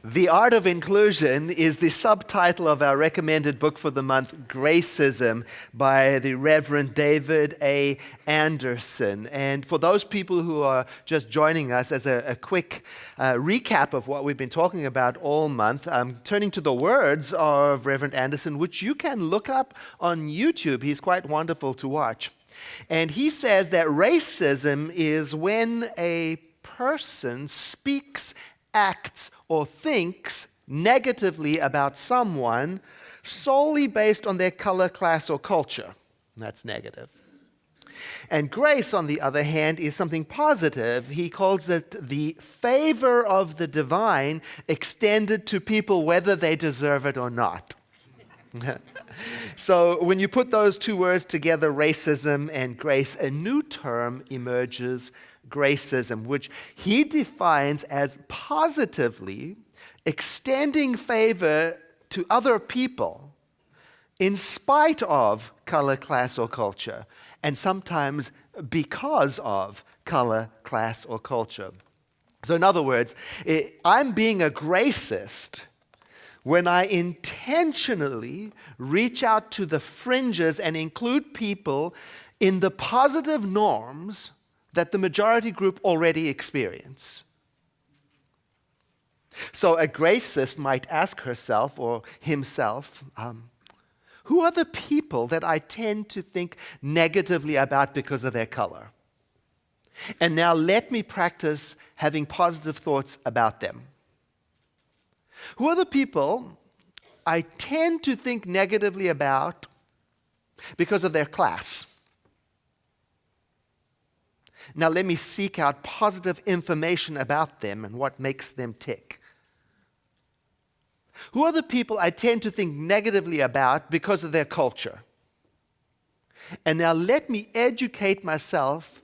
The Art of Inclusion is the subtitle of our recommended book for the month, Gracism, by the Reverend David A. Anderson. And for those people who are just joining us, as a quick recap of what we've been talking about all month, I'm turning to the words of Reverend Anderson, which you can look up on YouTube. He's quite wonderful to watch. And he says that racism is when a person speaks, acts, or thinks negatively about someone solely based on their color, class, or culture. That's negative. And grace, on the other hand, is something positive. He calls it the favor of the divine extended to people whether they deserve it or not. So when you put those two words together, racism and grace, a new term emerges, gracism, which he defines as positively extending favor to other people in spite of color, class, or culture, and sometimes because of color, class, or culture. So in other words, I'm being a gracist when I intentionally reach out to the fringes and include people in the positive norms that the majority group already experience. So a gracist might ask herself or himself, who are the people that I tend to think negatively about because of their color? And now let me practice having positive thoughts about them. Who are the people I tend to think negatively about because of their class? Now let me seek out positive information about them and what makes them tick. Who are the people I tend to think negatively about because of their culture? And now let me educate myself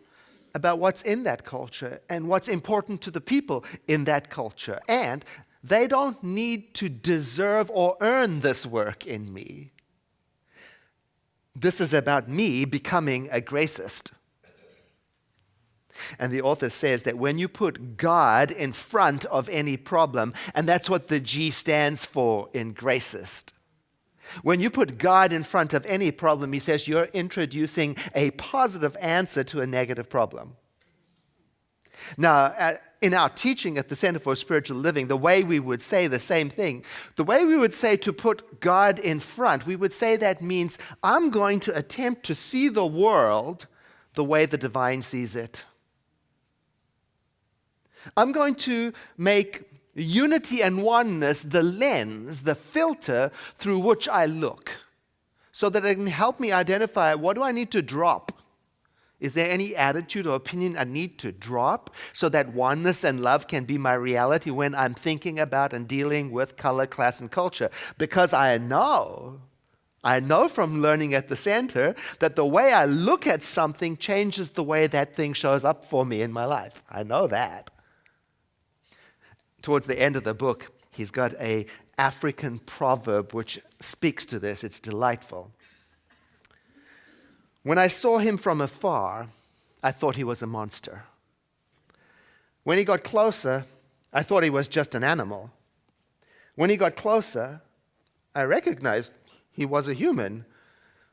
about what's in that culture and what's important to the people in that culture. And they don't need to deserve or earn this work in me. This is about me becoming a gracist. And the author says that when you put God in front of any problem, and that's what the G stands for in gracist. When you put God in front of any problem, he says you're introducing a positive answer to a negative problem. Now, in our teaching at the Center for Spiritual Living, the way we would say the same thing, the way we would say to put God in front, we would say that means I'm going to attempt to see the world the way the divine sees it. I'm going to make unity and oneness the lens, the filter through which I look, so that it can help me identify what do I need to drop. Is there any attitude or opinion I need to drop so that oneness and love can be my reality when I'm thinking about and dealing with color, class, and culture? Because I know from learning at the center that the way I look at something changes the way that thing shows up for me in my life. I know that. Towards the end of the book, he's got an African proverb which speaks to this. It's delightful. When I saw him from afar, I thought he was a monster. When he got closer, I thought he was just an animal. When he got closer, I recognized he was a human.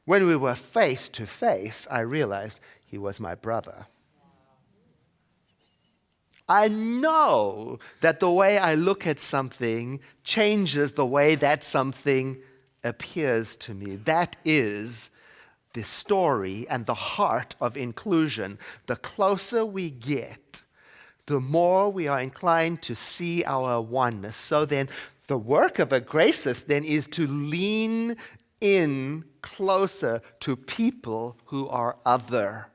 When we were face to face, I realized he was my brother. I know that the way I look at something changes the way that something appears to me. That is the story and the heart of inclusion. The closer we get, the more we are inclined to see our oneness. So then, the work of a gracist then is to lean in closer to people who are other,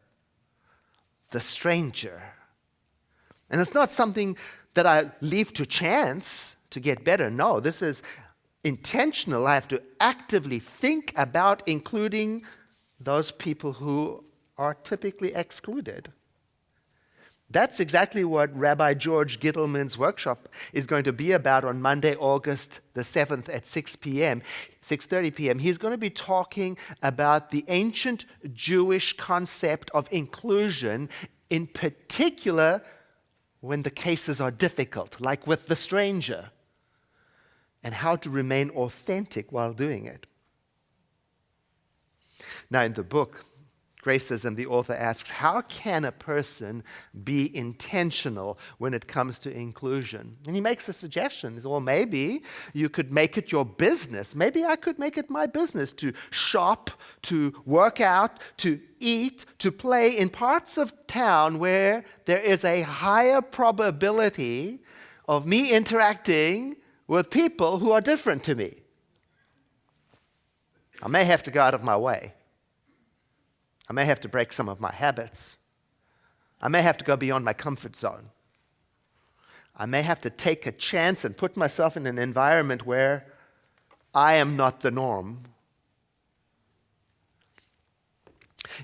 the stranger. And it's not something that I leave to chance to get better. No, this is intentional. I have to actively think about including those people who are typically excluded. That's exactly what Rabbi George Gittleman's workshop is going to be about on Monday, August the 7th at 6:30 p.m. He's going to be talking about the ancient Jewish concept of inclusion, in particular when the cases are difficult, like with the stranger. and how to remain authentic while doing it. Now, in the book, Gracism, the author asks, how can a person be intentional when it comes to inclusion? And he makes a suggestion. He says, well, maybe you could make it your business. Maybe I could make it my business to shop, to work out, to eat, to play in parts of town where there is a higher probability of me interacting with people who are different to me. I may have to go out of my way. I may have to break some of my habits. I may have to go beyond my comfort zone. I may have to take a chance and put myself in an environment where I am not the norm.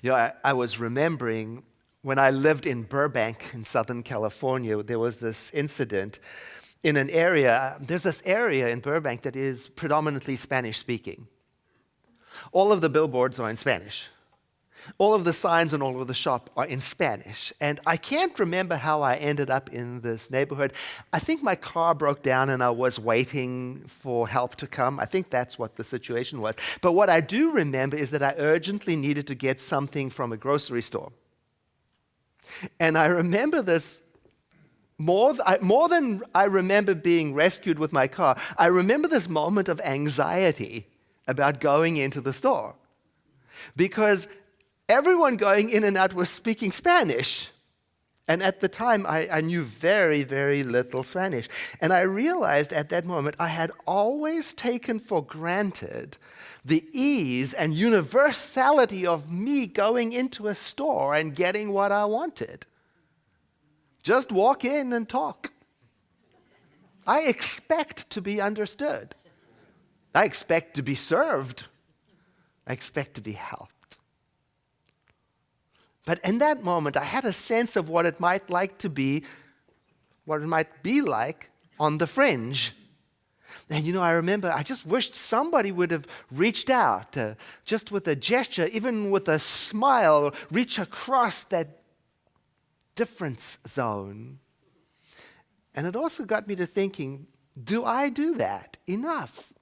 You know, I was remembering when I lived in Burbank in Southern California, there was this incident in an area. There's this area in Burbank that is predominantly Spanish-speaking. All of the billboards are in Spanish. All of the signs and all of the shop are in Spanish. And I can't remember how I ended up in this neighborhood. I think my car broke down and I was waiting for help to come. I think that's what the situation was. But what I do remember is that I urgently needed to get something from a grocery store. And I remember this more than I remember being rescued with my car. I remember this moment of anxiety about going into the store. Because everyone going in and out was speaking Spanish. And at the time, I knew very, very little Spanish. And I realized at that moment I had always taken for granted the ease and universality of me going into a store and getting what I wanted. Just walk in and talk. I expect to be understood. I expect to be served. I expect to be helped. But in that moment, I had a sense of what it might be like on the fringe. And you know, I remember, I just wished somebody would have reached out, just with a gesture, even with a smile, reach across that difference zone. And it also got me to thinking, do I do that enough?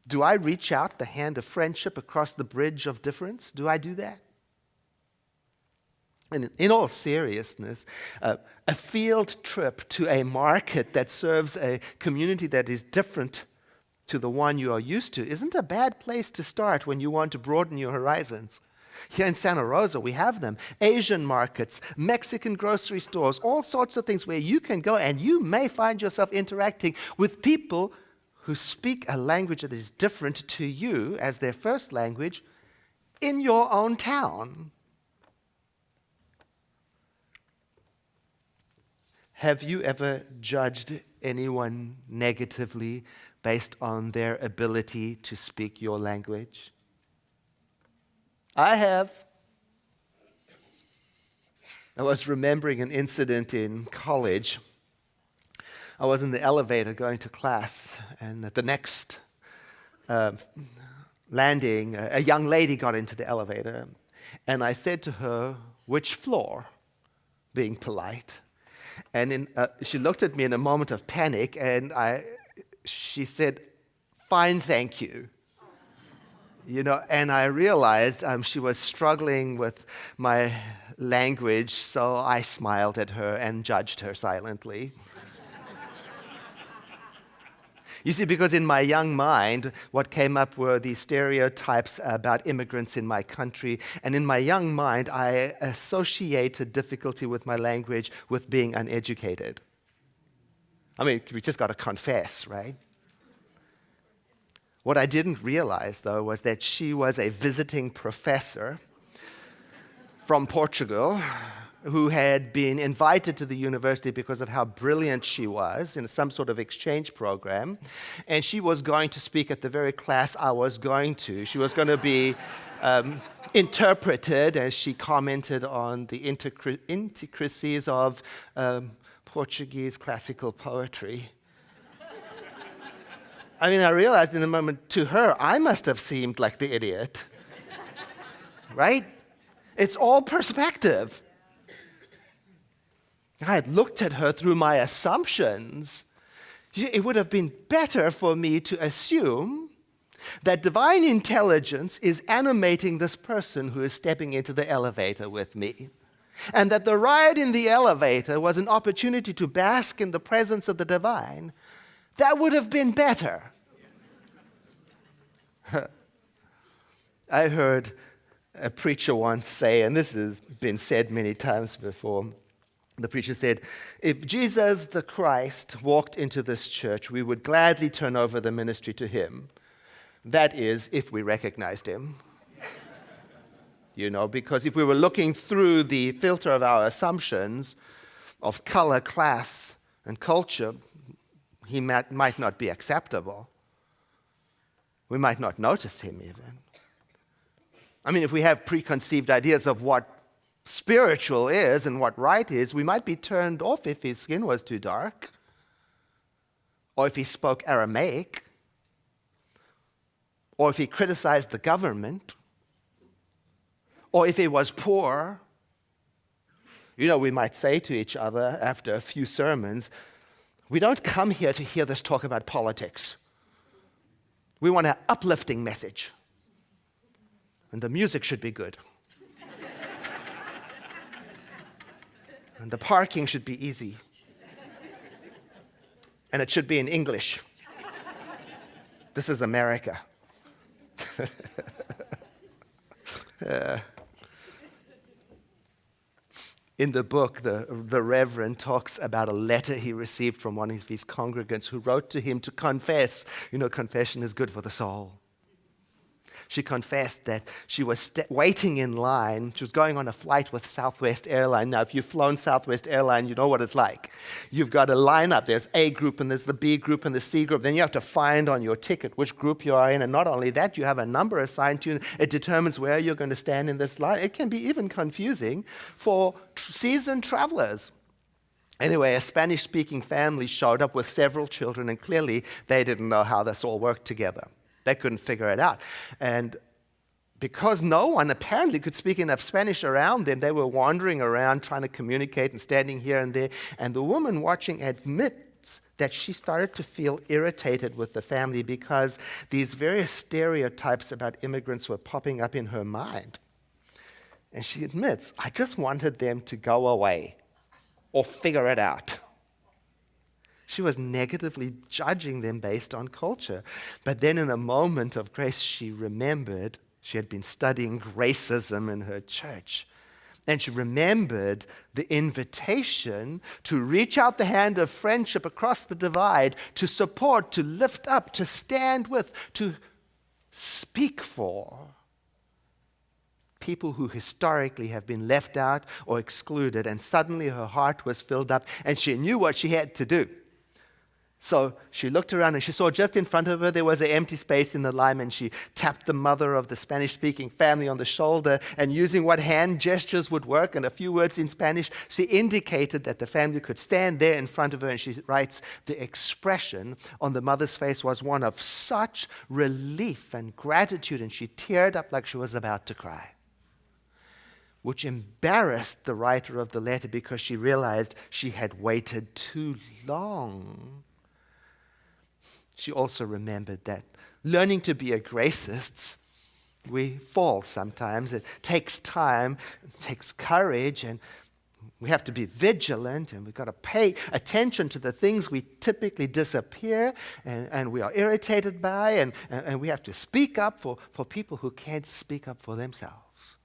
Do I reach out the hand of friendship across the bridge of difference? Do I do that? And in all seriousness, a field trip to a market that serves a community that is different to the one you are used to isn't a bad place to start when you want to broaden your horizons. Here in Santa Rosa, we have them. Asian markets, Mexican grocery stores, all sorts of things where you can go and you may find yourself interacting with people who speak a language that is different to you as their first language in your own town. Have you ever judged anyone negatively based on their ability to speak your language? I have. I was remembering an incident in college. I was in the elevator going to class, and at the next landing, a young lady got into the elevator, and I said to her, "Which floor?" being polite. And she looked at me in a moment of panic, and she said, "Fine, thank you." You know, and I realized she was struggling with my language, so I smiled at her and judged her silently. You see, because in my young mind, what came up were these stereotypes about immigrants in my country. And in my young mind, I associated difficulty with my language with being uneducated. I mean, we just got to confess, right? What I didn't realize, though, was that she was a visiting professor from Portugal who had been invited to the university because of how brilliant she was in some sort of exchange program. And she was going to speak at the very class I was going to. She was going to be interpreted as she commented on the intricacies of Portuguese classical poetry. I mean, I realized in the moment, to her, I must have seemed like the idiot. Right? It's all perspective. I had looked at her through my assumptions. It would have been better for me to assume that divine intelligence is animating this person who is stepping into the elevator with me, and that the ride in the elevator was an opportunity to bask in the presence of the divine. That would have been better. I heard a preacher once say, and this has been said many times before, the preacher said, if Jesus the Christ walked into this church, we would gladly turn over the ministry to him. That is, if we recognized him. Because if we were looking through the filter of our assumptions of color, class, and culture, he might not be acceptable. We might not notice him even. I mean, if we have preconceived ideas of what spiritual is and what right is, we might be turned off if his skin was too dark, or if he spoke Aramaic, or if he criticized the government, or if he was poor. We might say to each other after a few sermons, we don't come here to hear this talk about politics. We want an uplifting message. And the music should be good. And the parking should be easy. And it should be in English. This is America. In the book, the Reverend talks about a letter he received from one of his congregants who wrote to him to confess. Confession is good for the soul. She confessed that she was waiting in line. She was going on a flight with Southwest Airlines. Now, if you've flown Southwest Airlines, you know what it's like. You've got a lineup. There's A group, and there's the B group, and the C group. Then you have to find on your ticket which group you are in. And not only that, you have a number assigned to you. It determines where you're going to stand in this line. It can be even confusing for seasoned travelers. Anyway, a Spanish-speaking family showed up with several children, and clearly they didn't know how this all worked together. They couldn't figure it out. And because no one apparently could speak enough Spanish around them, they were wandering around trying to communicate and standing here and there. And the woman watching admits that she started to feel irritated with the family because these various stereotypes about immigrants were popping up in her mind. And she admits, I just wanted them to go away or figure it out. She was negatively judging them based on culture. But then in a moment of grace, she remembered she had been studying racism in her church. And she remembered the invitation to reach out the hand of friendship across the divide, to support, to lift up, to stand with, to speak for people who historically have been left out or excluded. And suddenly her heart was filled up, and she knew what she had to do. So she looked around and she saw just in front of her there was an empty space in the line, and she tapped the mother of the Spanish-speaking family on the shoulder, and using what hand gestures would work and a few words in Spanish, she indicated that the family could stand there in front of her. And she writes, the expression on the mother's face was one of such relief and gratitude, and she teared up like she was about to cry, which embarrassed the writer of the letter because she realized she had waited too long. She also remembered that learning to be a gracist, we fall sometimes. It takes time, it takes courage, and we have to be vigilant, and we've got to pay attention to the things we typically disappear and we are irritated by, and we have to speak up for people who can't speak up for themselves.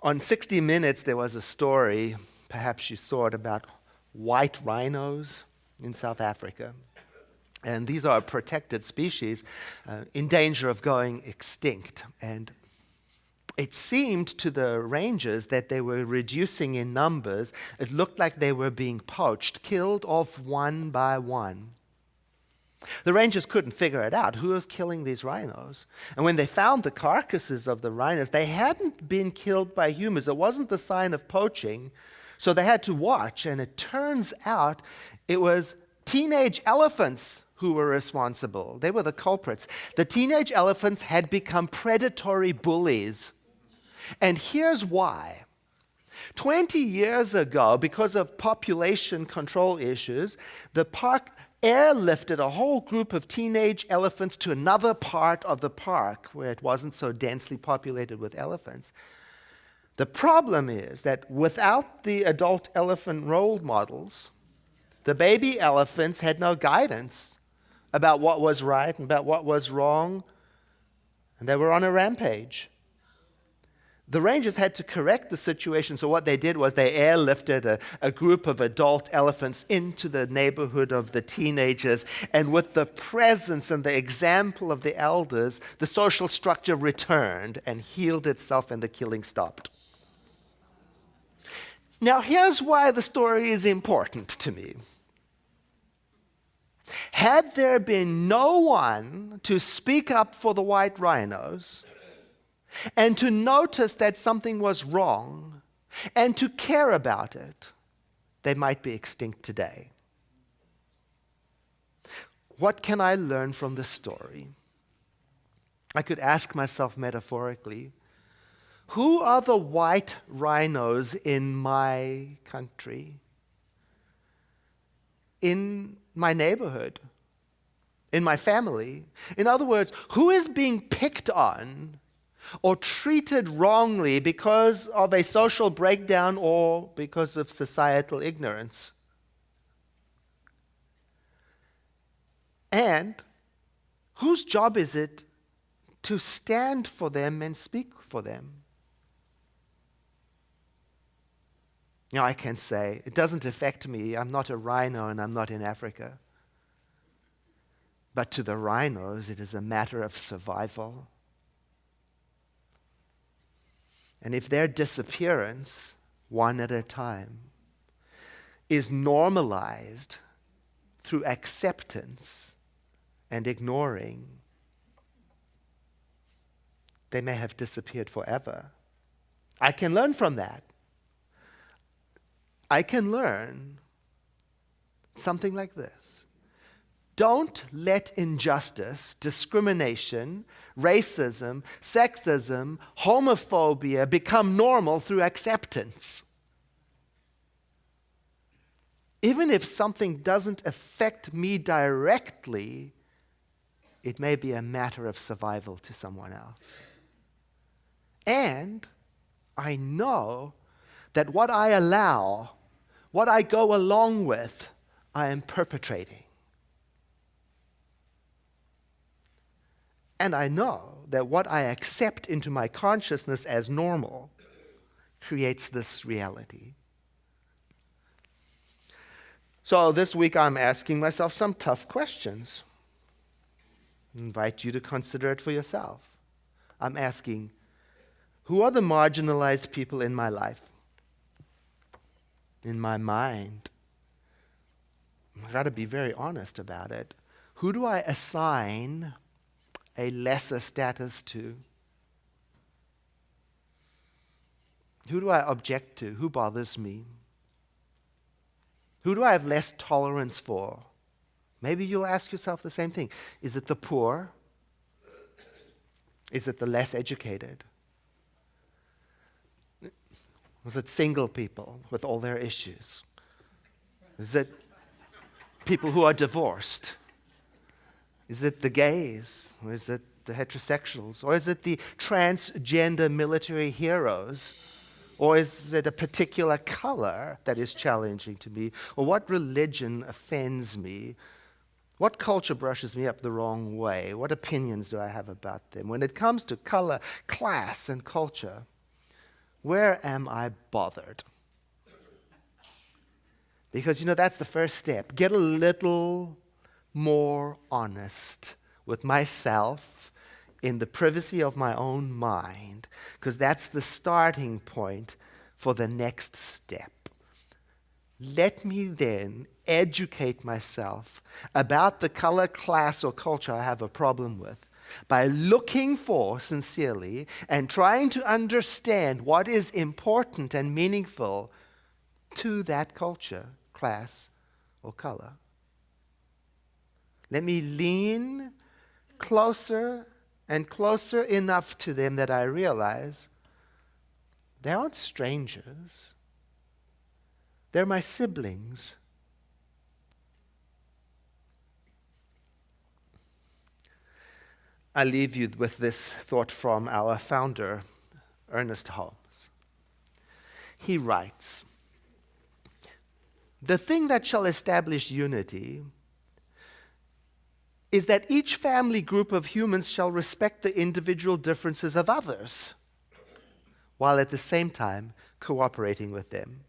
On 60 Minutes, there was a story, perhaps you saw it, about white rhinos in South Africa. And these are a protected species in danger of going extinct. And it seemed to the rangers that they were reducing in numbers. It looked like they were being poached, killed off one by one. The rangers couldn't figure it out. Who was killing these rhinos? And when they found the carcasses of the rhinos, they hadn't been killed by humans. It wasn't the sign of poaching. So they had to watch, and it turns out it was teenage elephants who were responsible. They were the culprits. The teenage elephants had become predatory bullies. And here's why. 20 years ago, because of population control issues, the park airlifted a whole group of teenage elephants to another part of the park where it wasn't so densely populated with elephants. The problem is that without the adult elephant role models, the baby elephants had no guidance about what was right and about what was wrong, and they were on a rampage. The rangers had to correct the situation, so what they did was they airlifted a group of adult elephants into the neighborhood of the teenagers, and with the presence and the example of the elders, the social structure returned and healed itself, and the killing stopped. Now, here's why the story is important to me. Had there been no one to speak up for the white rhinos, and to notice that something was wrong, and to care about it, they might be extinct today. What can I learn from this story? I could ask myself metaphorically, who are the white rhinos in my country, in my neighborhood, in my family? In other words, who is being picked on or treated wrongly because of a social breakdown or because of societal ignorance? And whose job is it to stand for them and speak for them? Now, I can say, it doesn't affect me. I'm not a rhino and I'm not in Africa. But to the rhinos, it is a matter of survival. And if their disappearance, one at a time, is normalized through acceptance and ignoring, they may have disappeared forever. I can learn from that. I can learn something like this. Don't let injustice, discrimination, racism, sexism, homophobia become normal through acceptance. Even if something doesn't affect me directly, it may be a matter of survival to someone else. And I know that what I allow, what I go along with, I am perpetrating. And I know that what I accept into my consciousness as normal creates this reality. So this week I'm asking myself some tough questions. I invite you to consider it for yourself. I'm asking, who are the marginalized people in my life? In my mind? I've got to be very honest about it. Who do I assign a lesser status to? Who do I object to? Who bothers me? Who do I have less tolerance for? Maybe you'll ask yourself the same thing. Is it the poor? Is it the less educated? Was it single people with all their issues? Is it people who are divorced? Is it the gays? Or is it the heterosexuals? Or is it the transgender military heroes? Or is it a particular color that is challenging to me? Or what religion offends me? What culture brushes me up the wrong way? What opinions do I have about them? When it comes to color, class, and culture, where am I bothered? Because, that's the first step. Get a little more honest with myself in the privacy of my own mind, because that's the starting point for the next step. Let me then educate myself about the color, class, or culture I have a problem with by looking for sincerely and trying to understand what is important and meaningful to that culture, class, or color. Let me lean closer and closer enough to them that I realize they aren't strangers. They're my siblings. I leave you with this thought from our founder, Ernest Holmes. He writes, "The thing that shall establish unity is that each family group of humans shall respect the individual differences of others, while at the same time cooperating with them.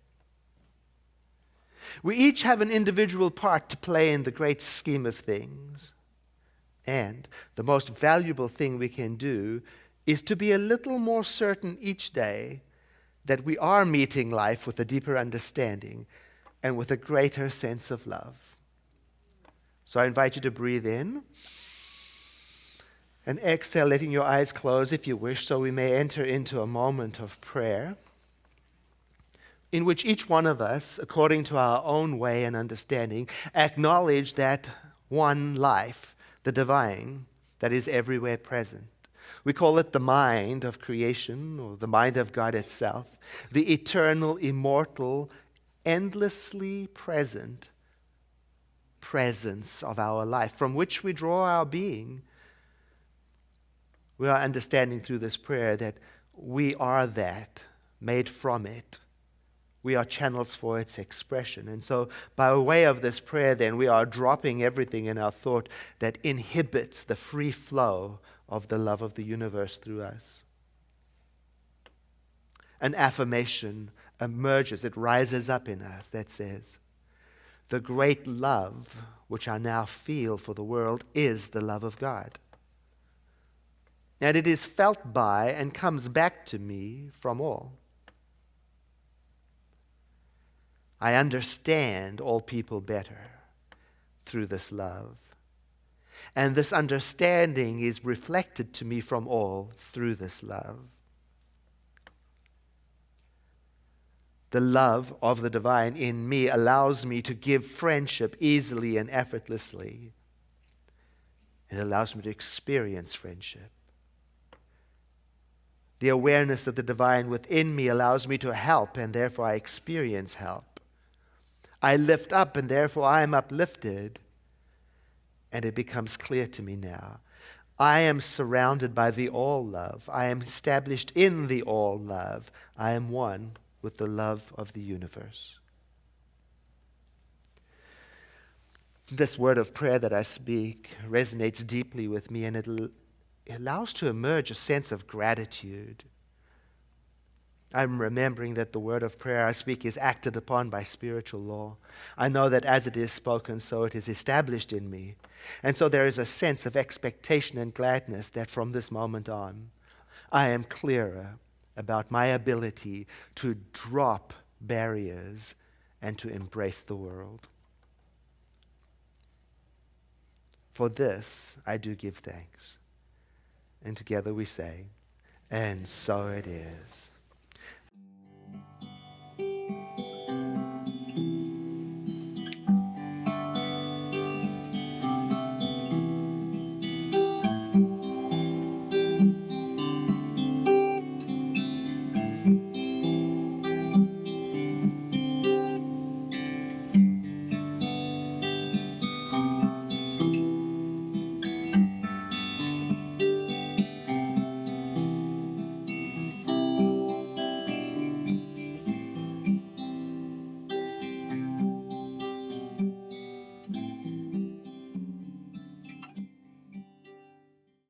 We each have an individual part to play in the great scheme of things, and the most valuable thing we can do is to be a little more certain each day that we are meeting life with a deeper understanding and with a greater sense of love." So I invite you to breathe in and exhale, letting your eyes close if you wish, so we may enter into a moment of prayer in which each one of us, according to our own way and understanding, acknowledge that one life, the divine, that is everywhere present. We call it the mind of creation, or the mind of God itself, the eternal, immortal, endlessly present presence of our life, from which we draw our being. We are understanding through this prayer that we are that, made from it. We are channels for its expression. And so by way of this prayer then, we are dropping everything in our thought that inhibits the free flow of the love of the universe through us. An affirmation emerges, it rises up in us that says, "The great love which I now feel for the world is the love of God. And it is felt by and comes back to me from all. I understand all people better through this love. And this understanding is reflected to me from all through this love. The love of the divine in me allows me to give friendship easily and effortlessly. It allows me to experience friendship. The awareness of the divine within me allows me to help, and therefore I experience help. I lift up, and therefore I am uplifted. And it becomes clear to me now. I am surrounded by the all-love. I am established in the all-love. I am one with the love of the universe." This word of prayer that I speak resonates deeply with me, and it allows to emerge a sense of gratitude. I'm remembering that the word of prayer I speak is acted upon by spiritual law. I know that as it is spoken, so it is established in me. And so there is a sense of expectation and gladness that from this moment on, I am clearer about my ability to drop barriers and to embrace the world. For this I do give thanks. And together we say, and so it is.